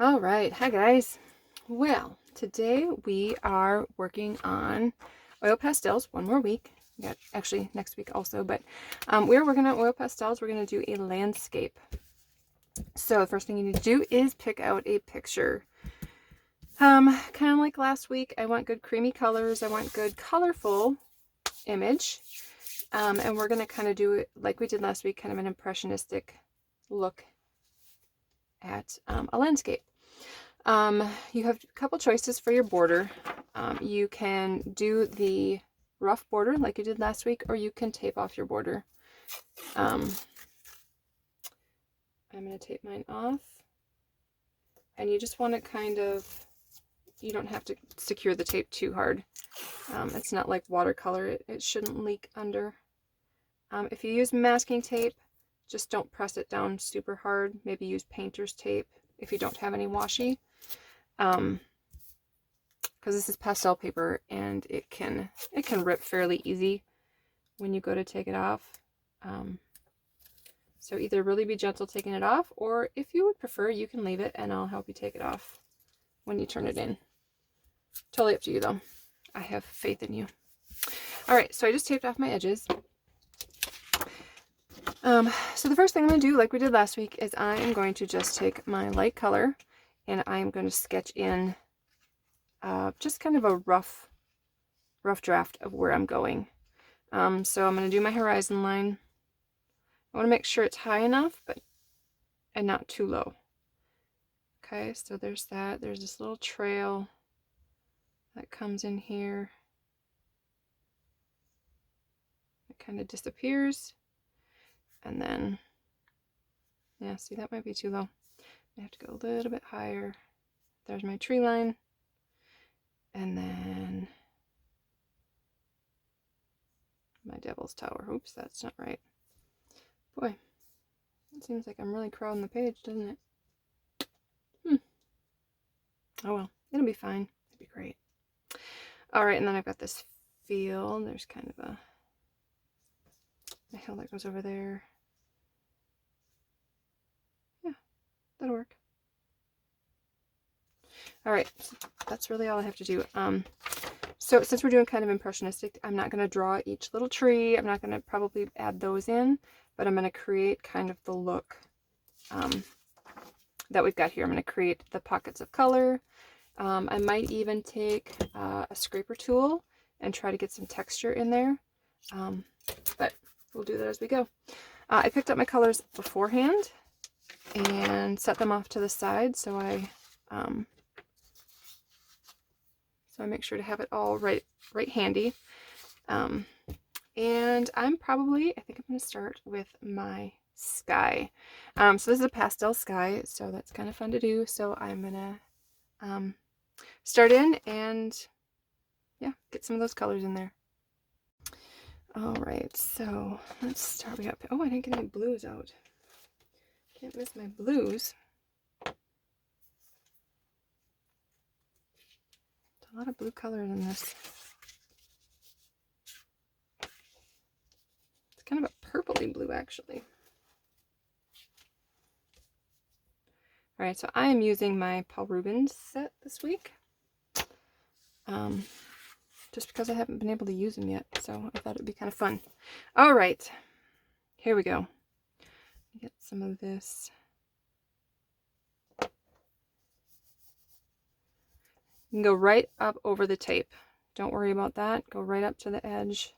All right, hi guys. Well, today we are working on oil pastels one more week. Yeah, actually next week also, but we're working on oil pastels. We're going to do a landscape. So the first thing you need to do is pick out a picture. Kind of like last week, I want good creamy colors. I want good colorful image. And we're going to kind of do it like we did last week, kind of an impressionistic look at a landscape. You have a couple choices for your border. You can do the rough border like you did last week, or you can tape off your border. I'm going to tape mine off. And you just want to kind of, you don't have to secure the tape too hard. It's not like watercolor. It shouldn't leak under. If you use masking tape, just don't press it down super hard. Maybe use painter's tape if you don't have any washi. Because this is pastel paper and it can rip fairly easy when you go to take it off. So either really be gentle taking it off, or if you would prefer, you can leave it and I'll help you take it off when you turn it in. Totally up to you though. I have faith in you. All right, so I just taped off my edges. So the first thing I'm going to do, like we did last week, is I am going to just take my light color and I'm going to sketch in just kind of a rough draft of where I'm going. So I'm going to do my horizon line. I want to make sure it's high enough, and not too low. Okay, so there's that. There's this little trail that comes in here. It kind of disappears. And then, yeah, see, that might be too low. I have to go a little bit higher. There's my tree line. And then my devil's tower. Oops, that's not right. Boy, it seems like I'm really crowding the page, doesn't it? Oh well, it'll be fine. It'll be great. All right, and then I've got this field. There's kind of a hill that goes over there. Yeah, that'll work. All right, so that's really all I have to do. So since we're doing kind of impressionistic, I'm not going to draw each little tree. I'm not going to probably add those in, but I'm going to create kind of the look that we've got here. I'm going to create the pockets of color. I might even take a scraper tool and try to get some texture in there, but we'll do that as we go. I picked up my colors beforehand and set them off to the side, so I make sure to have it all right handy. And I think I'm going to start with my sky. So this is a pastel sky, so that's kind of fun to do. So I'm going to start in and, yeah, get some of those colors in there. All right, so let's start. Oh, I didn't get any blues out. Can't miss my blues. There's a lot of blue colors in this. It's kind of a purpley blue, actually. All right, so I am using my Paul Rubens set this week. Just because I haven't been able to use them yet, so I thought it'd be kind of fun. All right, here we go. Get some of this. You can go right up over the tape. Don't worry about that. Go right up to the edge.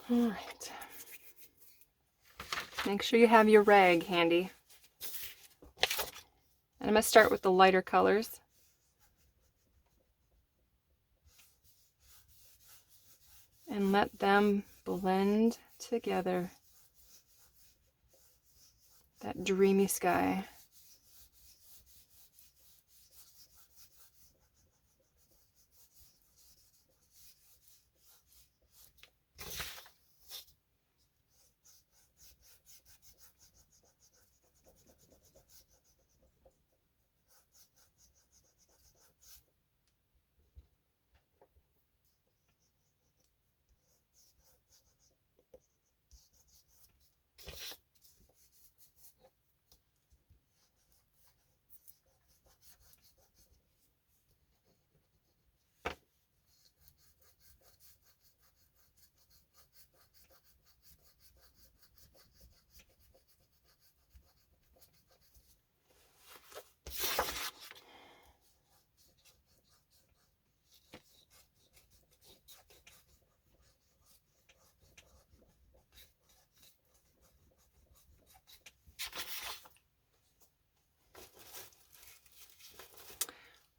All right. Make sure you have your rag handy. And I'm going to start with the lighter colors. And let them blend together. That dreamy sky.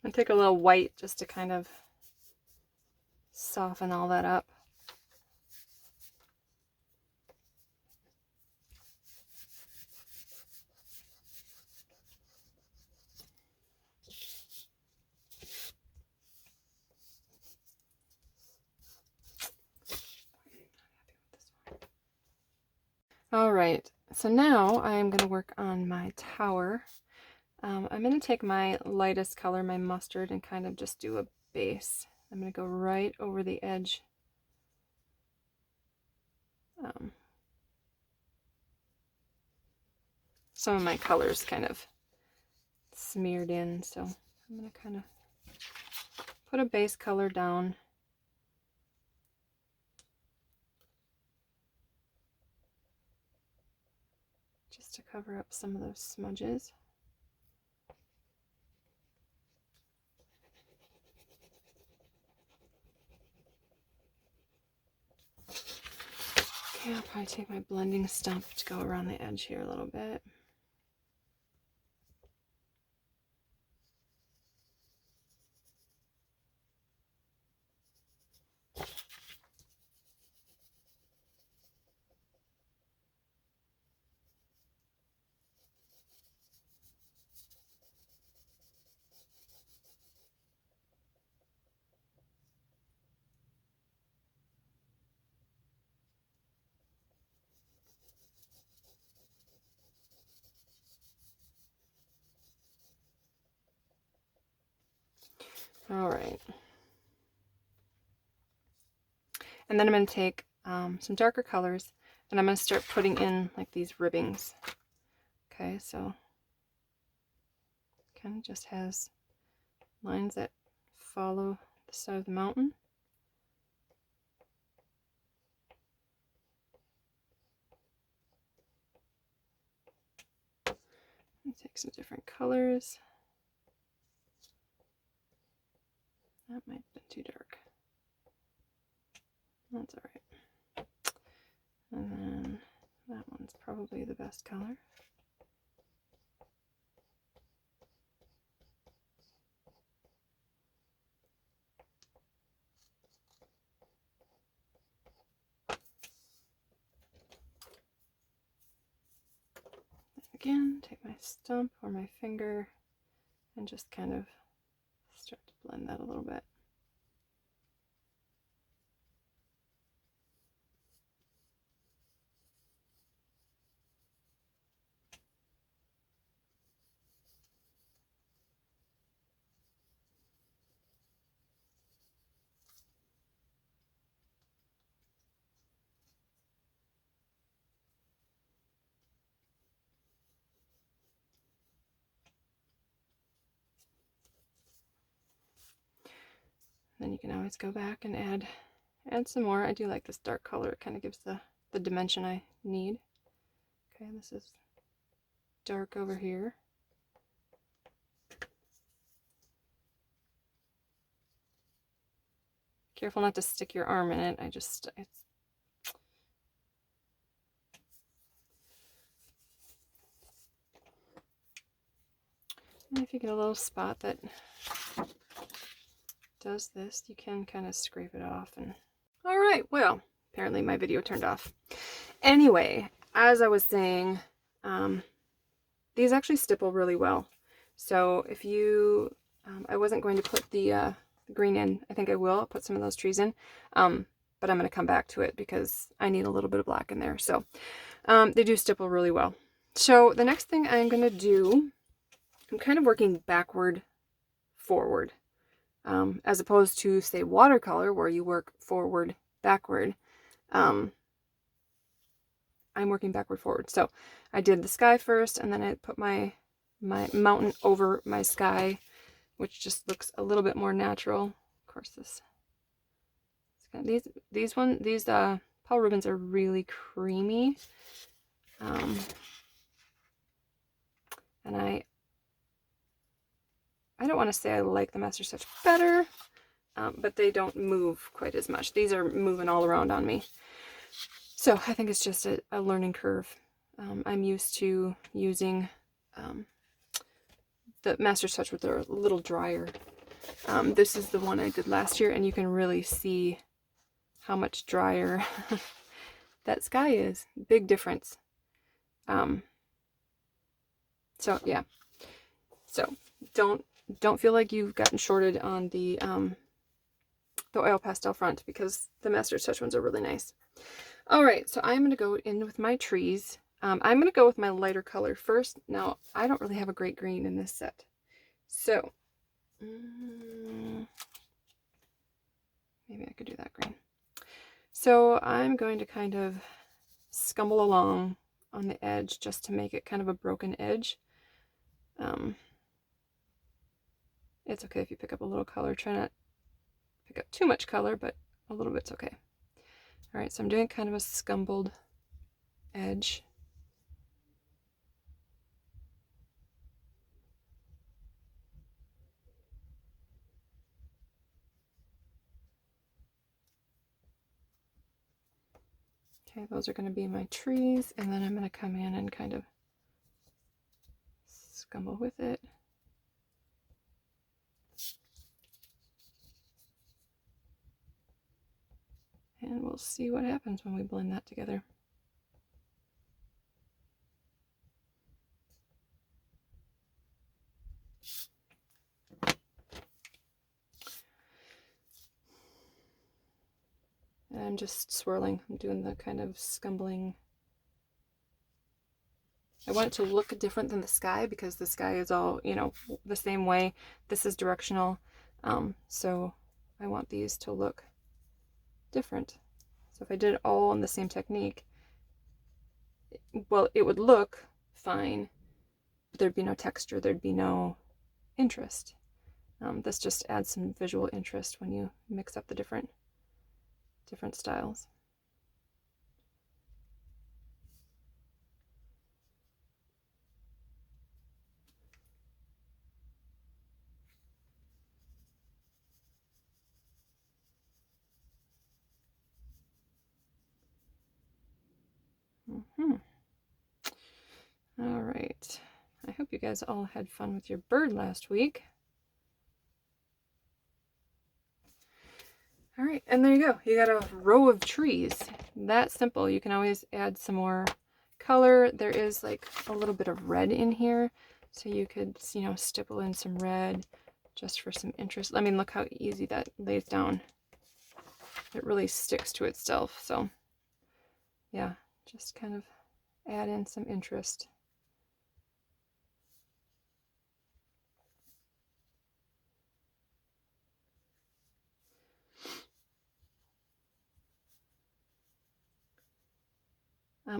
And take a little white just to kind of soften all that up. All right, so now I'm going to work on my tower. I'm going to take my lightest color, my mustard, and kind of just do a base. I'm going to go right over the edge. Some of my colors kind of smeared in, so I'm going to kind of put a base color down. Just to cover up some of those smudges. Okay, I'll probably take my blending stump to go around the edge here a little bit. All right. And then I'm going to take some darker colors and I'm going to start putting in like these ribbings. Okay, so kind of just has lines that follow the side of the mountain. Take some different colors. That might have been too dark. That's all right. And then that one's probably the best color. Again, take my stump or my finger and just kind of start to blend that a little bit. Then you can always go back and add some more. I do like this dark color. It kind of gives the dimension I need. Okay, this is dark over here. Careful not to stick your arm in it. if you get a little spot that does this, you can kind of scrape it off. And all right, well, apparently my video turned off. Anyway, as I was saying, these actually stipple really well. So if you, I wasn't going to put the green in. I think I will. I'll put some of those trees in. But I'm going to come back to it because I need a little bit of black in there. So they do stipple really well. So the next thing I'm going to do, I'm kind of working backward, forward. As opposed to, say, watercolor, where you work forward, backward. I'm working backward, forward. So I did the sky first, and then I put my mountain over my sky, which just looks a little bit more natural. Of course, these Paul Rubens are really creamy, and I don't want to say I like the Master Touch better, but they don't move quite as much. These are moving all around on me. So I think it's just a learning curve. I'm used to using the Master Touch with a little drier. This is the one I did last year, and you can really see how much drier that sky is. Big difference. So yeah. So don't feel like you've gotten shorted on the oil pastel front, because the Master Touch ones are really nice. All right, so I'm going to go in with my trees. I'm going to go with my lighter color first. Now, I don't really have a great green in this set. So, maybe I could do that green. So I'm going to kind of scumble along on the edge just to make it kind of a broken edge. It's okay if you pick up a little color. Try not to pick up too much color, but a little bit's okay. All right, so I'm doing kind of a scumbled edge. Okay, those are going to be my trees, and then I'm going to come in and kind of scumble with it. And we'll see what happens when we blend that together. And I'm just swirling. I'm doing the kind of scumbling. I want it to look different than the sky, because the sky is all, you know, the same way. This is directional. So I want these to look different. So if I did it all in the same technique, well, it would look fine, but there'd be no texture, there'd be no interest. This just adds some visual interest when you mix up the different styles. All right. I hope you guys all had fun with your bird last week. All right, and there you go. You got a row of trees. That simple. You can always add some more color. There is like a little bit of red in here, so you could, you know, stipple in some red just for some interest. I mean, look how easy that lays down. It really sticks to itself. So yeah, just kind of add in some interest.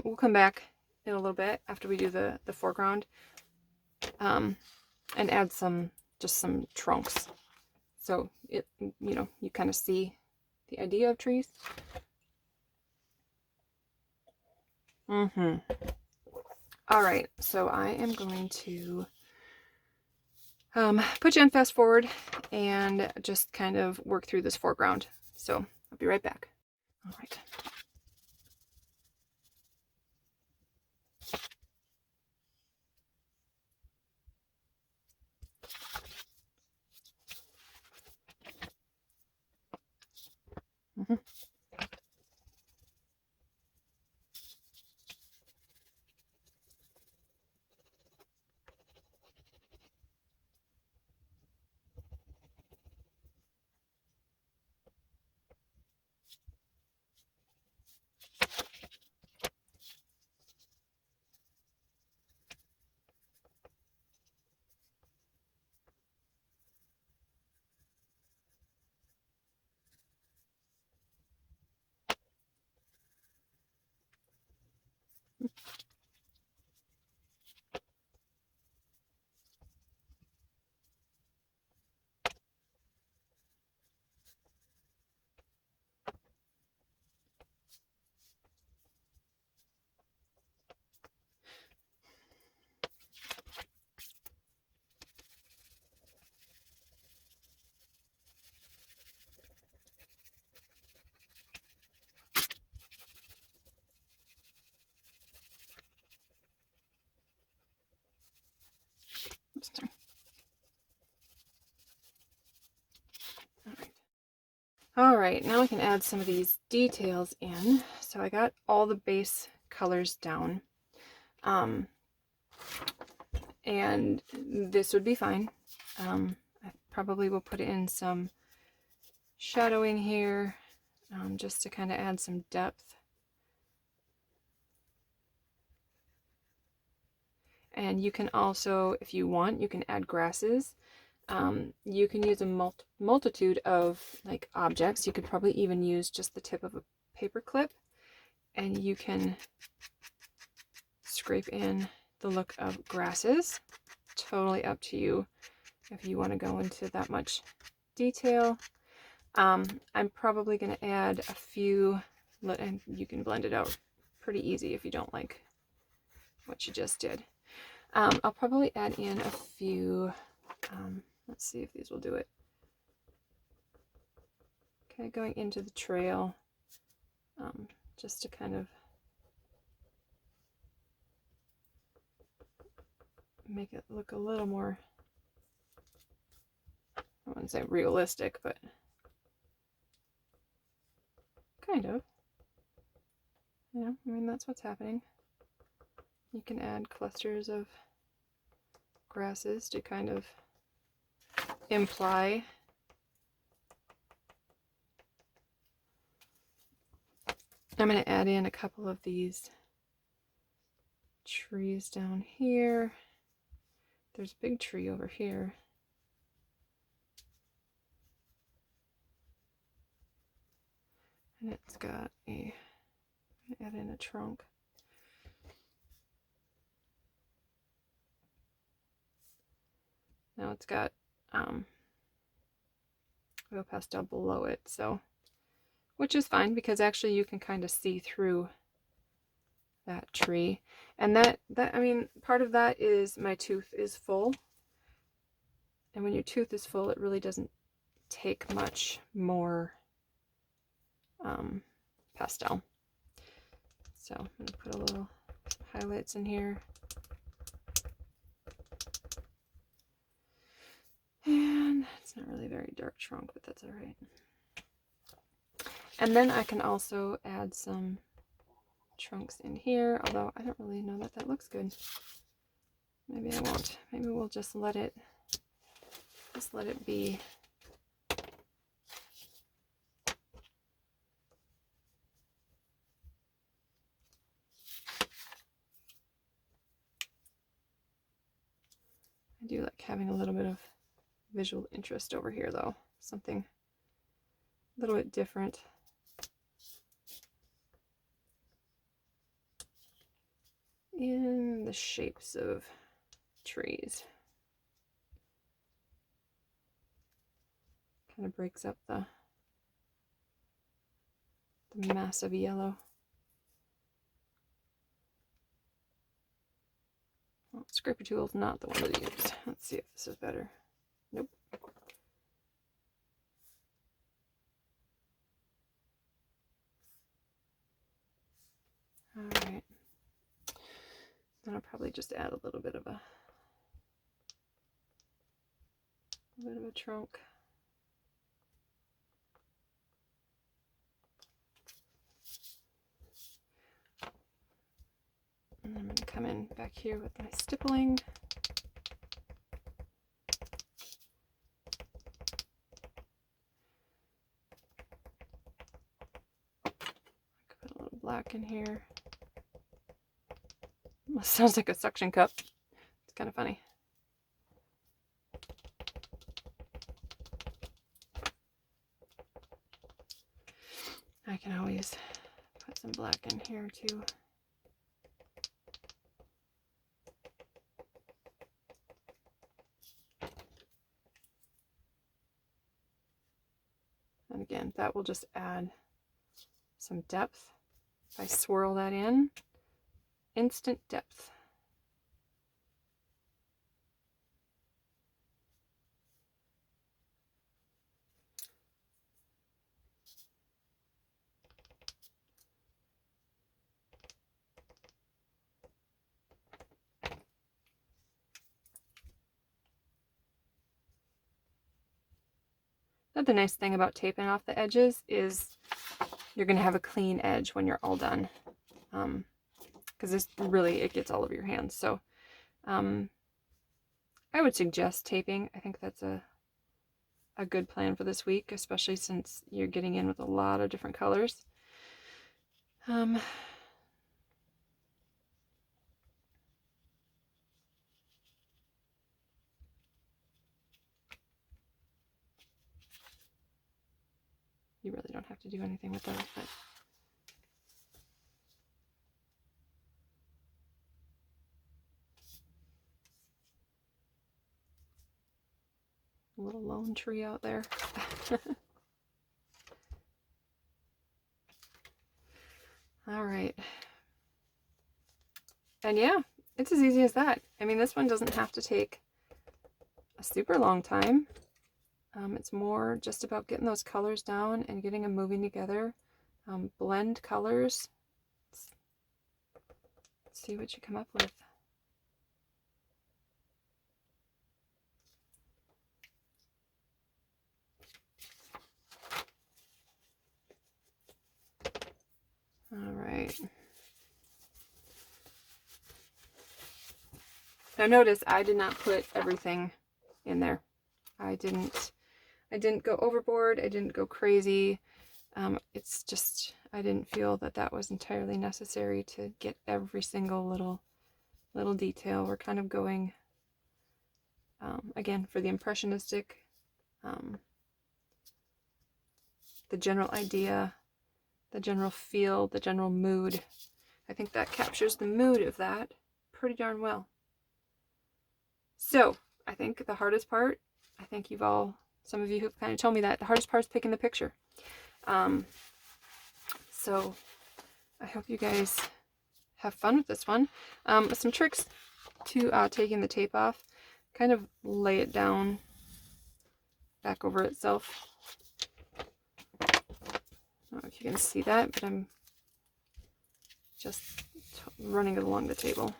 We'll come back in a little bit after we do the foreground, and add just some trunks, so it, you know, you kind of see the idea of trees. All right, so I am going to put you on fast forward and just kind of work through this foreground. So I'll be right back. All right. Oops, sorry. All right, now I can add some of these details in. So I got all the base colors down. And this would be fine. I probably will put in some shadowing here, just to kind of add some depth. And you can also, if you want, you can add grasses. You can use a multitude of like objects. You could probably even use just the tip of a paper clip, and you can scrape in the look of grasses. Totally up to you if you want to go into that much detail. I'm probably going to add a few, and you can blend it out pretty easy if you don't like what you just did. I'll probably add in a few, let's see if these will do it. Okay, going into the trail, just to kind of make it look a little more, I wouldn't say realistic, but kind of. Yeah, I mean, that's what's happening. You can add clusters of grasses to kind of imply. I'm going to add in a couple of these trees down here. There's a big tree over here. And it's got a, I'm going to add in a trunk. Now it's got oil pastel below it, so, which is fine because actually you can kind of see through that tree. And that I mean, part of that is my tooth is full. And when your tooth is full, it really doesn't take much more pastel. So I'm going to put a little highlights in here. And it's not really a very dark trunk, but that's all right. And then I can also add some trunks in here, although I don't really know that that looks good. Maybe I won't. Maybe we'll just let it be. I do like having a little bit of visual interest over here though. Something a little bit different. In the shapes of trees. Kind of breaks up the massive yellow. Well, scraper tool is not the one to use. Let's see if this is better. Nope. All right. Then I'll probably just add a little bit of a trunk. back here with my stippling. Put a little black in here. Almost sounds like a suction cup. It's kind of funny. I can always put some black in here too. And again, that will just add some depth. If I swirl that in, instant depth. The nice thing about taping off the edges is you're going to have a clean edge when you're all done, because this really, it gets all over your hands. So I would suggest taping. I think that's a good plan for this week, especially since you're getting in with a lot of different colors. You really don't have to do anything with those, but a little lone tree out there. All right. And yeah, it's as easy as that. I mean, this one doesn't have to take a super long time. It's more just about getting those colors down and getting them moving together. Blend colors. Let's see what you come up with. All right. Now notice I did not put everything in there. I didn't go overboard. I didn't go crazy. It's just, I didn't feel that that was entirely necessary to get every single little detail. We're kind of going, again, for the impressionistic, the general idea, the general feel, the general mood. I think that captures the mood of that pretty darn well. So I think the hardest part, I think some of you have kind of told me that the hardest part is picking the picture. So I hope you guys have fun with this one. Some tricks to taking the tape off. Kind of lay it down back over itself. I don't know if you can see that, but I'm just running it along the table.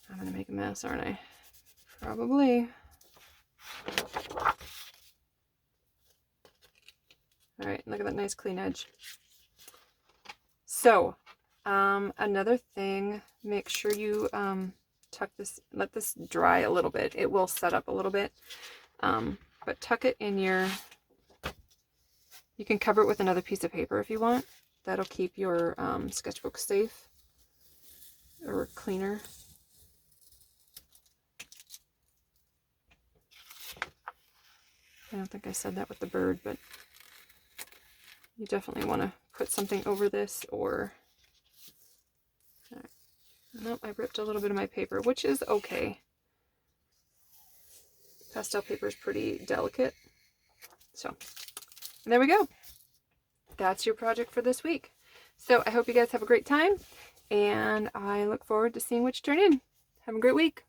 I'm going to make a mess, aren't I? Probably. All right, look at that nice clean edge. So, another thing, make sure you tuck this, let this dry a little bit. It will set up a little bit, but tuck it in your, you can cover it with another piece of paper if you want. That'll keep your sketchbook safe or cleaner. I don't think I said that with the bird, but you definitely want to put something over this or... All right. Nope, I ripped a little bit of my paper, which is okay. Pastel paper is pretty delicate. So, there we go. That's your project for this week. So I hope you guys have a great time, and I look forward to seeing what you turn in. Have a great week.